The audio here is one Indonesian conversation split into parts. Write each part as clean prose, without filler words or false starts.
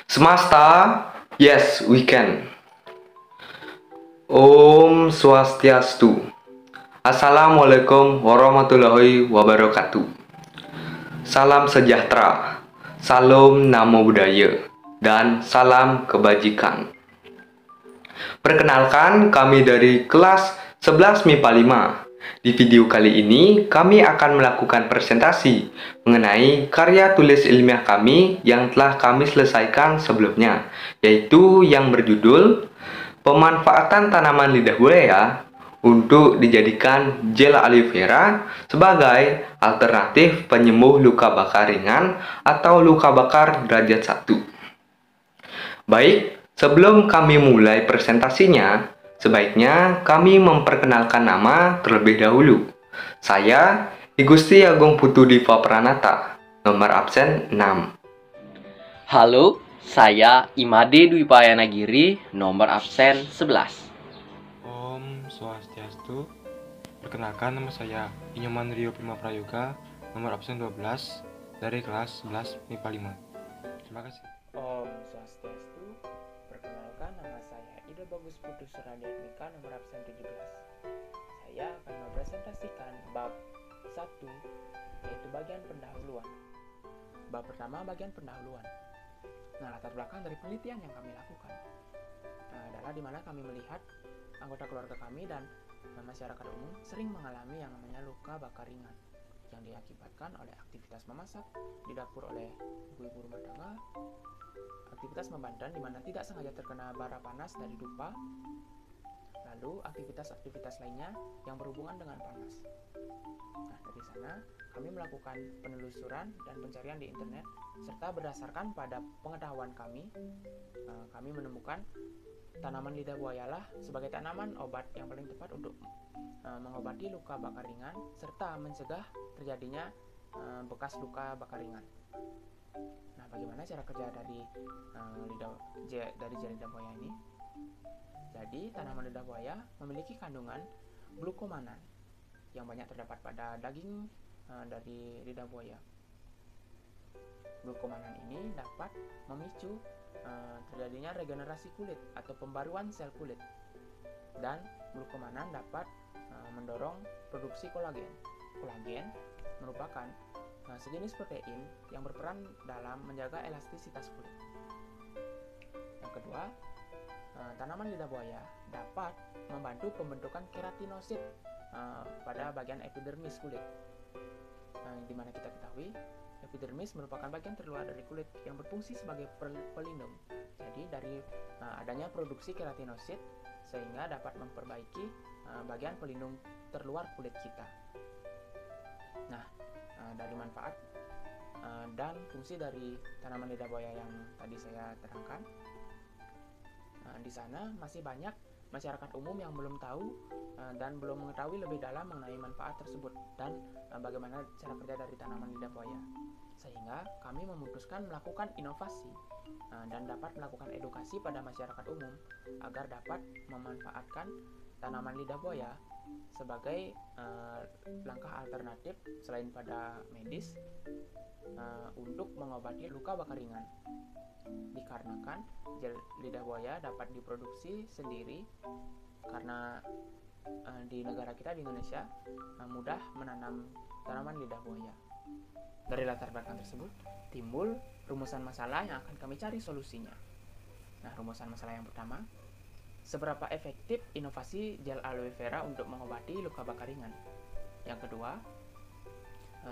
Semesta, yes we can. Om Swastiastu. Assalamualaikum warahmatullahi wabarakatuh. Salam sejahtera, salam namo buddhaya, dan salam kebajikan. Perkenalkan, kami dari kelas 11 MIPA 5. Di video kali ini, kami akan melakukan presentasi mengenai karya tulis ilmiah kami yang telah kami selesaikan sebelumnya, yaitu yang berjudul Pemanfaatan Tanaman Lidah Buaya untuk dijadikan gel aloe vera sebagai alternatif penyembuh luka bakar ringan atau luka bakar derajat 1. Baik, sebelum kami mulai presentasinya, sebaiknya kami memperkenalkan nama terlebih dahulu. Saya, I Gusti Agung Putu Diva Pranata, nomor absen 6. Halo, saya Imade Dwi Payanagiri, nomor absen 11. Om Swastiastu. Perkenalkan, nama saya Inyoman Rio Prima Prayoga, nomor absen 12 dari kelas 11 MIPA 5. Terima kasih. Om Swastiastu. Perkenalkan, nama saya Ida Bagus Putu Suradiatmika, nomor absen 17. Saya akan mempresentasikan bab 1, yaitu bagian pendahuluan. Bab pertama, bagian pendahuluan. Nah, latar belakang dari penelitian yang kami lakukan adalah di mana kami melihat anggota keluarga kami dan masyarakat umum sering mengalami yang namanya luka bakar ringan yang diakibatkan oleh aktivitas memasak di dapur oleh ibu-ibu rumah tangga, aktivitas membandan di mana tidak sengaja terkena bara panas dari dupa, lalu aktivitas-aktivitas lainnya yang berhubungan dengan panas. Nah, dari sana kami melakukan penelusuran dan pencarian di internet, serta berdasarkan pada pengetahuan kami menemukan tanaman lidah buaya lah sebagai tanaman obat yang paling tepat untuk mengobati luka bakar ringan serta mencegah terjadinya bekas luka bakar ringan. Nah, bagaimana cara kerja dari gel lidah buaya ini? Jadi, tanaman lidah buaya memiliki kandungan glukomanan yang banyak terdapat pada daging dari lidah buaya. Glukomanan ini dapat memicu terjadinya regenerasi kulit atau pembaruan sel kulit, dan glukomanan dapat mendorong produksi kolagen. Kolagen merupakan sejenis protein yang berperan dalam menjaga elastisitas kulit. Yang kedua, tanaman lidah buaya dapat membantu pembentukan keratinosit pada bagian epidermis kulit. Di mana kita ketahui epidermis merupakan bagian terluar dari kulit yang berfungsi sebagai pelindung. Jadi dari adanya produksi keratinosit sehingga dapat memperbaiki bagian pelindung terluar kulit kita. Nah, dari manfaat dan fungsi dari tanaman lidah buaya yang tadi saya terangkan, di sana masih banyak masyarakat umum yang belum tahu dan belum mengetahui lebih dalam mengenai manfaat tersebut dan bagaimana cara kerja dari tanaman lidah buaya. Sehingga kami memutuskan melakukan inovasi dan dapat melakukan edukasi pada masyarakat umum agar dapat memanfaatkan tanaman lidah buaya sebagai langkah alternatif selain pada medis untuk mengobati luka bakar ringan. Dikarenakan gel lidah buaya dapat diproduksi sendiri karena di negara kita di Indonesia mudah menanam tanaman lidah buaya. Dari latar belakang tersebut timbul rumusan masalah yang akan kami cari solusinya. Nah, rumusan masalah yang pertama, seberapa efektif inovasi gel aloe vera untuk mengobati luka bakar ringan? Yang kedua,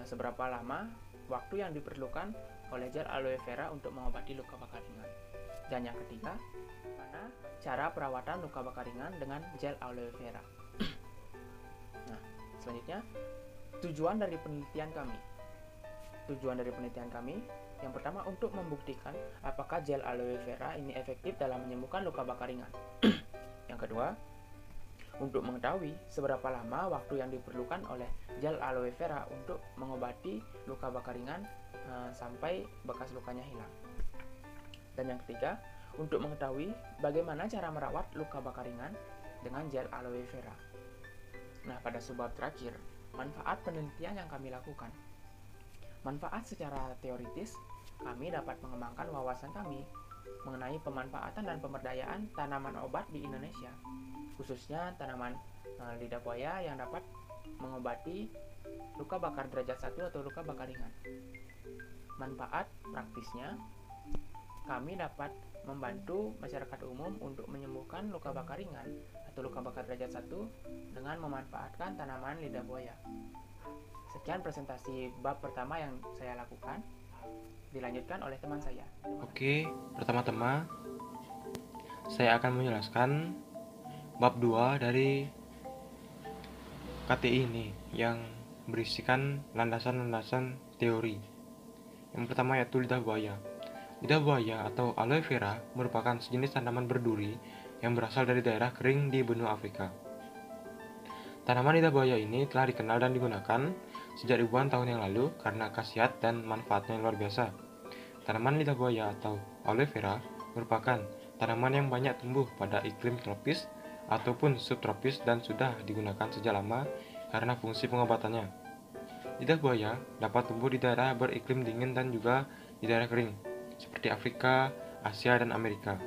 seberapa lama waktu yang diperlukan oleh gel aloe vera untuk mengobati luka bakar ringan? Dan yang ketiga, mana cara perawatan luka bakar ringan dengan gel aloe vera? Nah, selanjutnya, tujuan dari penelitian kami. Tujuan dari penelitian kami yang pertama untuk membuktikan apakah gel aloe vera ini efektif dalam menyembuhkan luka bakar ringan. Yang kedua, untuk mengetahui seberapa lama waktu yang diperlukan oleh gel aloe vera untuk mengobati luka bakar ringan sampai bekas lukanya hilang. Dan yang ketiga, untuk mengetahui bagaimana cara merawat luka bakar ringan dengan gel aloe vera. Nah, pada subbab terakhir, manfaat penelitian yang kami lakukan. Manfaat secara teoritis, kami dapat mengembangkan wawasan kami mengenai pemanfaatan dan pemberdayaan tanaman obat di Indonesia, khususnya tanaman lidah buaya yang dapat mengobati luka bakar derajat 1 atau luka bakar ringan. Manfaat praktisnya, kami dapat membantu masyarakat umum untuk menyembuhkan luka bakar ringan atau luka bakar derajat 1 dengan memanfaatkan tanaman lidah buaya. Sekian presentasi bab pertama yang saya lakukan. Dilanjutkan oleh teman saya. Oke, pertama-tama saya akan menjelaskan bab 2 dari KTI ini yang berisikan landasan-landasan teori. Yang pertama yaitu lidah buaya. Lidah buaya atau aloe vera merupakan sejenis tanaman berduri yang berasal dari daerah kering di benua Afrika. Tanaman lidah buaya ini telah dikenal dan digunakan sejak ribuan tahun yang lalu karena khasiat dan manfaatnya yang luar biasa. Tanaman lidah buaya atau aloe vera merupakan tanaman yang banyak tumbuh pada iklim tropis ataupun subtropis dan sudah digunakan sejak lama karena fungsi pengobatannya. Lidah buaya dapat tumbuh di daerah beriklim dingin dan juga di daerah kering, seperti Afrika, Asia, dan Amerika.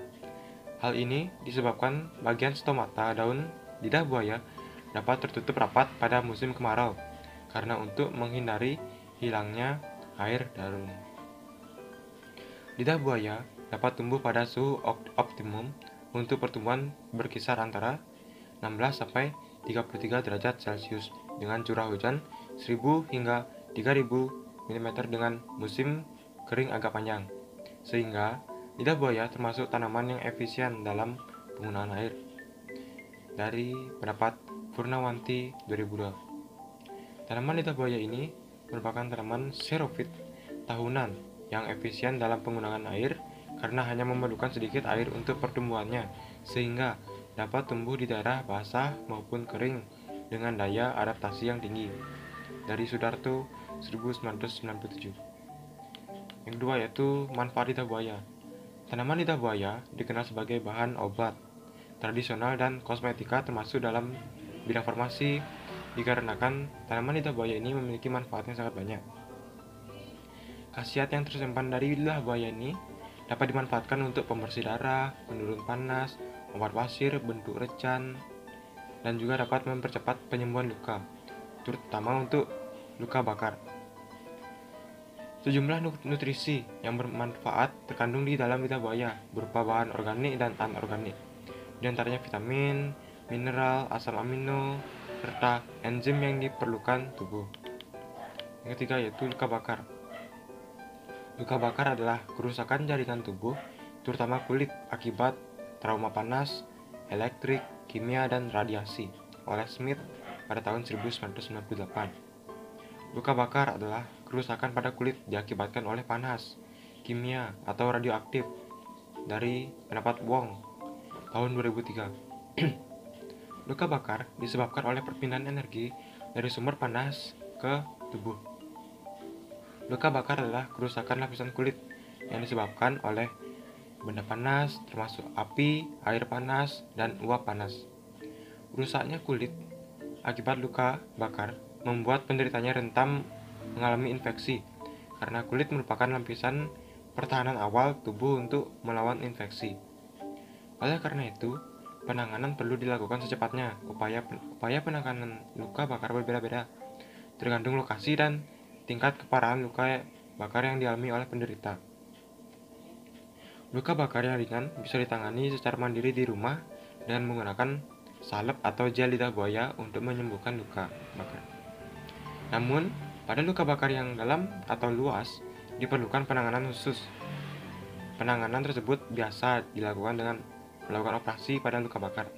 Hal ini disebabkan bagian stomata daun lidah buaya dapat tertutup rapat pada musim kemarau, karena untuk menghindari hilangnya air daun. Lidah buaya dapat tumbuh pada suhu optimum untuk pertumbuhan berkisar antara 16-33 derajat Celcius dengan curah hujan 1000 hingga 3000 mm dengan musim kering agak panjang, sehingga lidah buaya termasuk tanaman yang efisien dalam penggunaan air. Dari pendapat Purnawanti 2002, tanaman lidah buaya ini merupakan tanaman xerophyt tahunan yang efisien dalam penggunaan air karena hanya memerlukan sedikit air untuk pertumbuhannya, sehingga dapat tumbuh di daerah basah maupun kering dengan daya adaptasi yang tinggi. Dari Sudarto 1997. Yang kedua yaitu manfaat lidah buaya. Tanaman lidah buaya dikenal sebagai bahan obat tradisional dan kosmetika termasuk dalam bidang farmasi dikarenakan tanaman lidah buaya ini memiliki manfaat yang sangat banyak. Khasiat yang tersimpan dari lidah buaya ini dapat dimanfaatkan untuk pembersih darah, penurun panas, obat wasir, bentuk recan, dan juga dapat mempercepat penyembuhan luka, terutama untuk luka bakar. Sejumlah nutrisi yang bermanfaat terkandung di dalam lidah buaya berupa bahan organik dan anorganik, di antaranya vitamin, mineral, asam amino, serta enzim yang diperlukan tubuh. Yang ketiga yaitu luka bakar. Luka bakar adalah kerusakan jaringan tubuh, terutama kulit akibat trauma panas, elektrik, kimia, dan radiasi oleh Smith pada tahun 1998. Luka bakar adalah kerusakan pada kulit diakibatkan oleh panas, kimia, atau radioaktif dari pendapat Wong tahun 2003. Luka bakar disebabkan oleh perpindahan energi dari sumber panas ke tubuh. Luka bakar adalah kerusakan lapisan kulit yang disebabkan oleh benda panas termasuk api, air panas, dan uap panas. Rusaknya kulit akibat luka bakar membuat penderitanya rentan mengalami infeksi karena kulit merupakan lapisan pertahanan awal tubuh untuk melawan infeksi. Oleh karena itu, penanganan perlu dilakukan secepatnya. Upaya penanganan luka bakar berbeda-beda, tergantung lokasi dan tingkat keparahan luka bakar yang dialami oleh penderita. Luka bakar yang ringan bisa ditangani secara mandiri di rumah dengan menggunakan salep atau gel lidah buaya untuk menyembuhkan luka bakar. Namun, pada luka bakar yang dalam atau luas, diperlukan penanganan khusus. Penanganan tersebut biasa dilakukan dengan melakukan operasi pada luka bakar.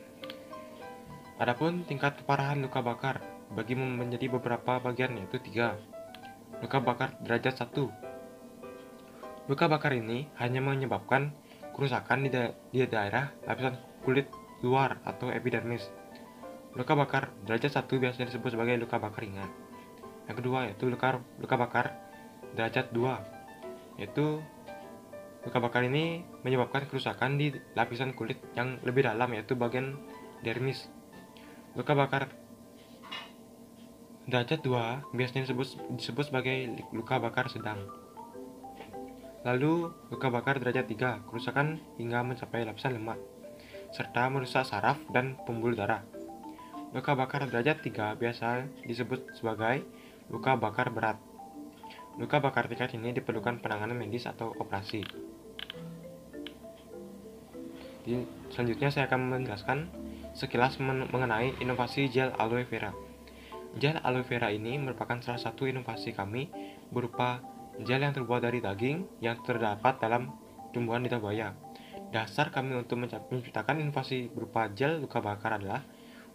Adapun tingkat keparahan luka bakar bagi menjadi beberapa bagian yaitu 3. Luka bakar derajat 1. Luka bakar ini hanya menyebabkan kerusakan di daerah lapisan kulit luar atau epidermis. Luka bakar derajat 1 biasanya disebut sebagai luka bakar ringan. Yang kedua yaitu luka bakar derajat 2, yaitu luka bakar ini menyebabkan kerusakan di lapisan kulit yang lebih dalam yaitu bagian dermis. Luka bakar derajat 2 biasanya disebut sebagai luka bakar sedang. Lalu, luka bakar derajat 3, kerusakan hingga mencapai lapisan lemak, serta merusak saraf dan pembuluh darah. Luka bakar derajat 3 biasa disebut sebagai luka bakar berat. Luka bakar tingkat ini diperlukan penanganan medis atau operasi. Selanjutnya saya akan menjelaskan sekilas mengenai inovasi gel aloe vera. Gel aloe vera ini merupakan salah satu inovasi kami berupa gel yang terbuat dari daging yang terdapat dalam tumbuhan lidah buaya. Dasar kami untuk menciptakan inovasi berupa gel luka bakar adalah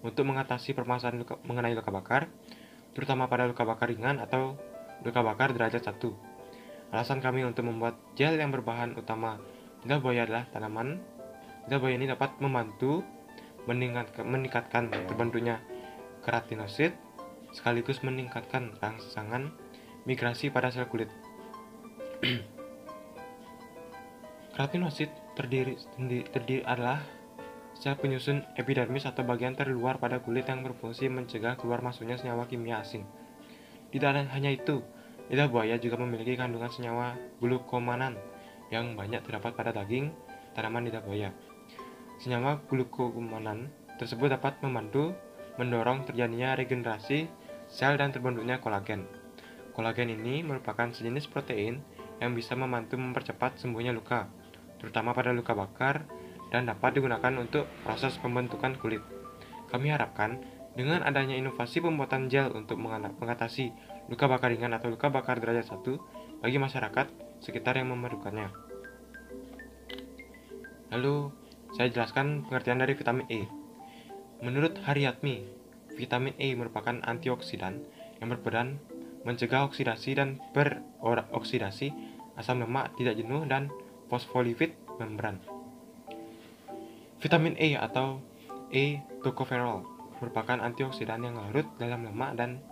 untuk mengatasi permasalahan mengenai luka bakar, terutama pada luka bakar ringan atau luka bakar derajat 1. Alasan kami untuk membuat gel yang berbahan utama lidah buaya adalah tanaman lidah buaya ini dapat membantu meningkatkan terbentuknya keratinosit, sekaligus meningkatkan rangsangan migrasi pada sel kulit. Keratinosit terdiri adalah sel penyusun epidermis atau bagian terluar pada kulit yang berfungsi mencegah keluar masuknya senyawa kimia asing. Tidak hanya itu, lidah buaya juga memiliki kandungan senyawa glukomanan yang banyak terdapat pada daging tanaman lidah buaya. Senyawa glukomanan tersebut dapat membantu mendorong terjadinya regenerasi sel dan terbentuknya kolagen. Kolagen ini merupakan sejenis protein yang bisa membantu mempercepat sembuhnya luka, terutama pada luka bakar, dan dapat digunakan untuk proses pembentukan kulit. Kami harapkan dengan adanya inovasi pembuatan gel untuk mengatasi luka bakar ringan atau luka bakar derajat 1 bagi masyarakat sekitar yang memerlukannya. Lalu, saya jelaskan pengertian dari vitamin E. Menurut Haryatmi, vitamin E merupakan antioksidan yang berperan mencegah oksidasi dan peroksidasi asam lemak tidak jenuh dan fosfolipid membran. Vitamin E atau E-tocopherol merupakan antioksidan yang larut dalam lemak dan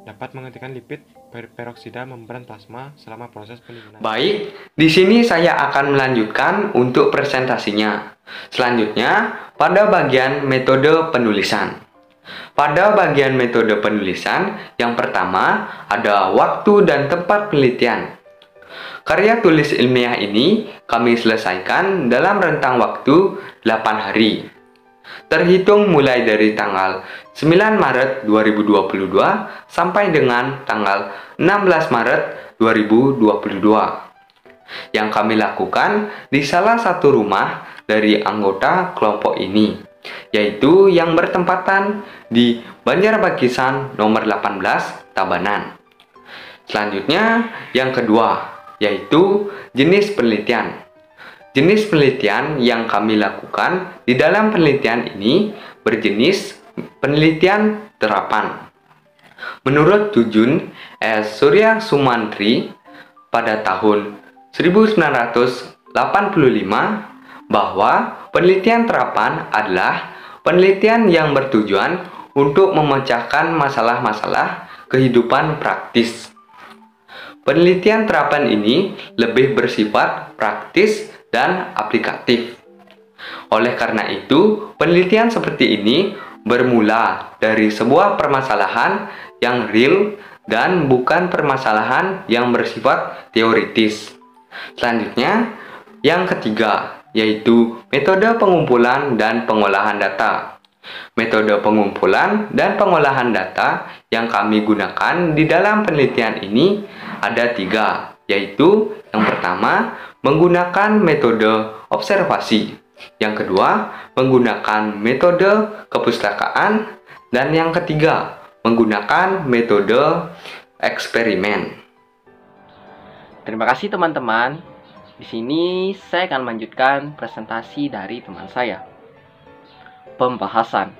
dapat menghentikan lipid peroksida membran plasma selama proses pendinginan. Baik, di sini saya akan melanjutkan untuk presentasinya. Selanjutnya, pada bagian metode penulisan. Pada bagian metode penulisan, yang pertama ada waktu dan tempat penelitian. Karya tulis ilmiah ini kami selesaikan dalam rentang waktu 8 hari. Terhitung mulai dari tanggal 9 Maret 2022 sampai dengan tanggal 16 Maret 2022. Yang kami lakukan di salah satu rumah dari anggota kelompok ini, yaitu yang bertempatan di Banjarbagisan nomor 18 Tabanan. Selanjutnya yang kedua, yaitu jenis penelitian. Jenis penelitian yang kami lakukan di dalam penelitian ini berjenis penelitian terapan. Menurut Jujun S. Surya Sumantri pada tahun 1985 bahwa penelitian terapan adalah penelitian yang bertujuan untuk memecahkan masalah-masalah kehidupan praktis. Penelitian terapan ini lebih bersifat praktis dan aplikatif. Oleh karena itu, penelitian seperti ini bermula dari sebuah permasalahan yang real dan bukan permasalahan yang bersifat teoritis. Selanjutnya, yang ketiga, yaitu metode pengumpulan dan pengolahan data. Metode pengumpulan dan pengolahan data yang kami gunakan di dalam penelitian ini ada 3, yaitu yang pertama, menggunakan metode observasi. Yang kedua, menggunakan metode kepustakaan. Dan yang ketiga, menggunakan metode eksperimen. Terima kasih teman-teman. Di sini saya akan melanjutkan presentasi dari teman saya. Pembahasan.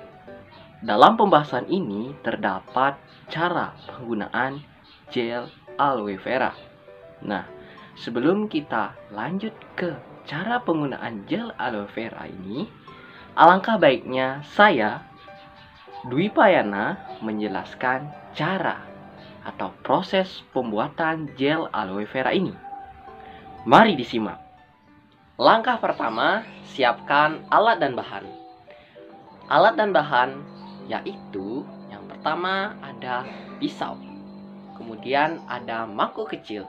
Dalam pembahasan ini terdapat cara penggunaan gel aloe vera. Nah, sebelum kita lanjut ke cara penggunaan gel aloe vera ini, alangkah baiknya saya, Dwi Payana, menjelaskan cara atau proses pembuatan gel aloe vera ini. Mari disimak. Langkah pertama, siapkan alat dan bahan. Alat dan bahan yaitu yang pertama ada pisau, kemudian ada mangkuk kecil,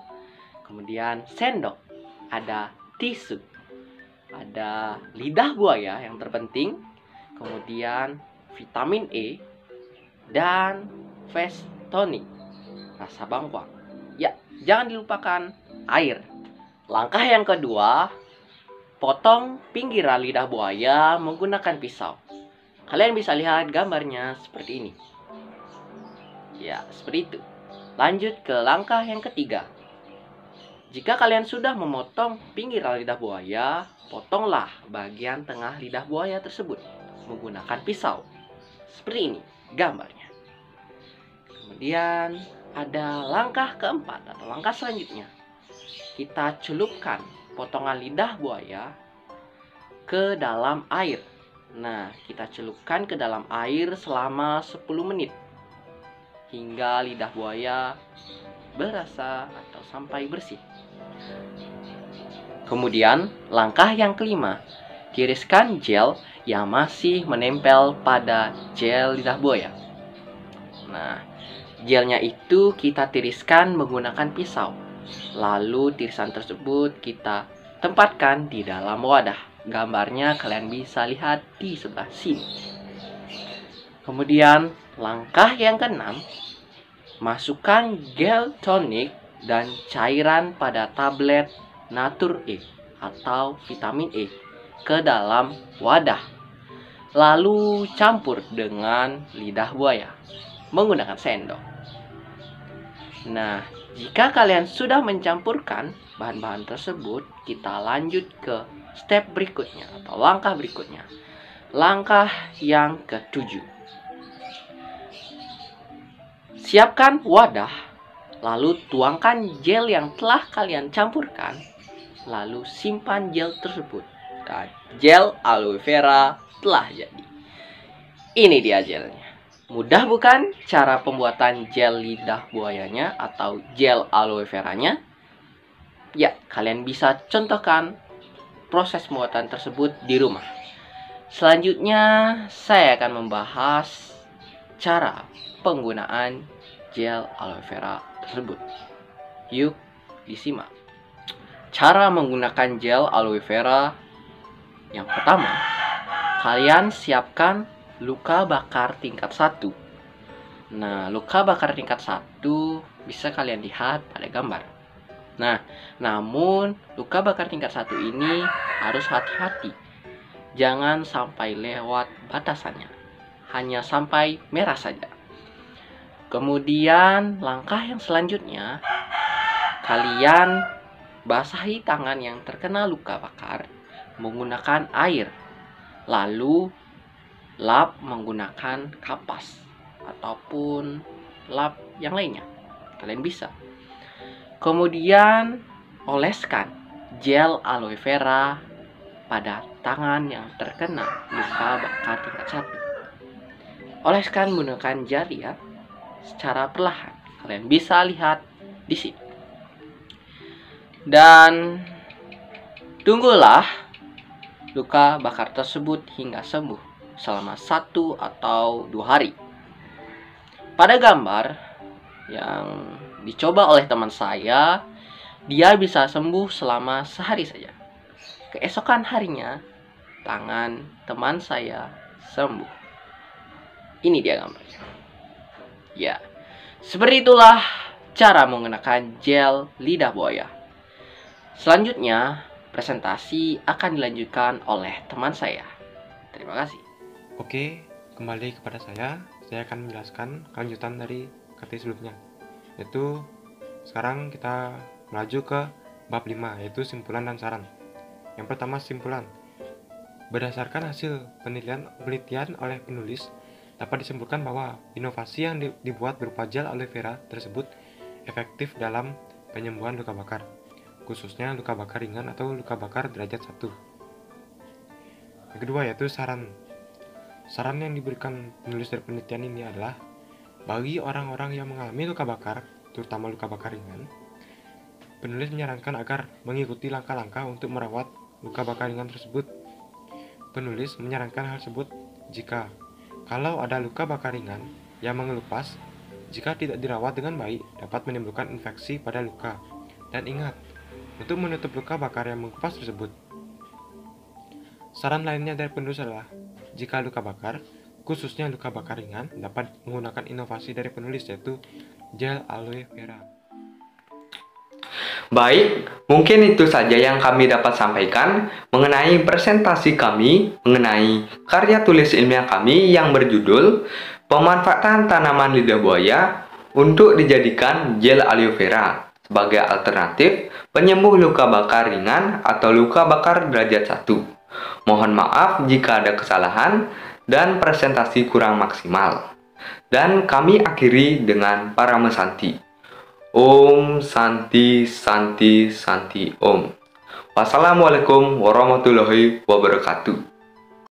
kemudian sendok, ada tisu, ada lidah buaya yang terpenting, kemudian vitamin E, dan face tonic, rasa bengkoang. Ya, jangan dilupakan air. Langkah yang kedua, potong pinggiran lidah buaya menggunakan pisau. Kalian bisa lihat gambarnya seperti ini. Ya, seperti itu. Lanjut ke langkah yang ketiga. Jika kalian sudah memotong pinggiran lidah buaya, potonglah bagian tengah lidah buaya tersebut menggunakan pisau. Seperti ini gambarnya. Kemudian ada langkah keempat atau langkah selanjutnya. Kita celupkan potongan lidah buaya ke dalam air. Nah, kita celupkan ke dalam air selama 10 menit hingga lidah buaya berasa atau sampai bersih. Kemudian, langkah yang kelima, tiriskan gel yang masih menempel pada gel lidah buaya. Nah, gelnya itu kita tiriskan menggunakan pisau. Lalu tirisan tersebut kita tempatkan di dalam wadah. Gambarnya kalian bisa lihat di sebelah sini. Kemudian langkah yang keenam, masukkan gel tonik dan cairan pada tablet Natur E atau vitamin E ke dalam wadah. Lalu campur dengan lidah buaya menggunakan sendok. Nah, jika kalian sudah mencampurkan bahan-bahan tersebut, kita lanjut ke step berikutnya atau langkah berikutnya. Langkah yang ketujuh. Siapkan wadah, lalu tuangkan gel yang telah kalian campurkan, lalu simpan gel tersebut. Dan gel aloe vera telah jadi. Ini dia gelnya. Mudah bukan cara pembuatan gel lidah buayanya atau gel aloe veranya? Ya, kalian bisa contohkan proses pembuatan tersebut di rumah. Selanjutnya, saya akan membahas cara penggunaan gel aloe vera tersebut. Yuk, disimak. Cara menggunakan gel aloe vera. Yang pertama, kalian siapkan luka bakar tingkat 1. Nah, luka bakar tingkat 1 bisa kalian lihat pada gambar. Nah, namun luka bakar tingkat 1 ini harus hati-hati. Jangan sampai lewat batasannya. Hanya sampai merah saja. Kemudian, langkah yang selanjutnya, kalian basahi tangan yang terkena luka bakar menggunakan air. Lalu lap menggunakan kapas ataupun lap yang lainnya. Kalian bisa. Kemudian oleskan gel aloe vera pada tangan yang terkena luka bakar tingkat 1. Oleskan menggunakan jari ya, secara perlahan. Kalian bisa lihat di sini. Dan tunggulah luka bakar tersebut hingga sembuh selama 1 atau 2 hari. Pada gambar yang dicoba oleh teman saya, dia bisa sembuh selama sehari saja. Keesokan harinya, tangan teman saya sembuh. Ini dia gambarnya. Ya, seperti itulah cara menggunakan gel lidah buaya. Selanjutnya, presentasi akan dilanjutkan oleh teman saya. Terima kasih. Oke, kembali kepada saya akan menjelaskan kelanjutan dari kartu sebelumnya. Yaitu sekarang kita melaju ke bab 5, yaitu simpulan dan saran. Yang pertama, simpulan. Berdasarkan hasil penelitian oleh penulis, dapat disimpulkan bahwa inovasi yang dibuat berupa gel aloe vera tersebut efektif dalam penyembuhan luka bakar, khususnya luka bakar ringan atau luka bakar derajat 1. Yang kedua, yaitu saran. Saran yang diberikan penulis dari penelitian ini adalah bagi orang-orang yang mengalami luka bakar, terutama luka bakar ringan, penulis menyarankan agar mengikuti langkah-langkah untuk merawat luka bakar ringan tersebut. Penulis menyarankan hal tersebut jika kalau ada luka bakar ringan yang mengelupas, jika tidak dirawat dengan baik dapat menimbulkan infeksi pada luka. Dan ingat, untuk menutup luka bakar yang mengepas tersebut. Saran lainnya dari penulis adalah, jika luka bakar, khususnya luka bakar ringan, dapat menggunakan inovasi dari penulis yaitu gel aloe vera. Baik, mungkin itu saja yang kami dapat sampaikan mengenai presentasi kami mengenai karya tulis ilmiah kami yang berjudul Pemanfaatan Tanaman Lidah Buaya untuk dijadikan gel aloe vera sebagai alternatif penyembuh luka bakar ringan atau luka bakar derajat 1. Mohon maaf jika ada kesalahan dan presentasi kurang maksimal. Dan kami akhiri dengan Parama Santi. Om Santi Santi Santi Om. Wassalamualaikum warahmatullahi wabarakatuh.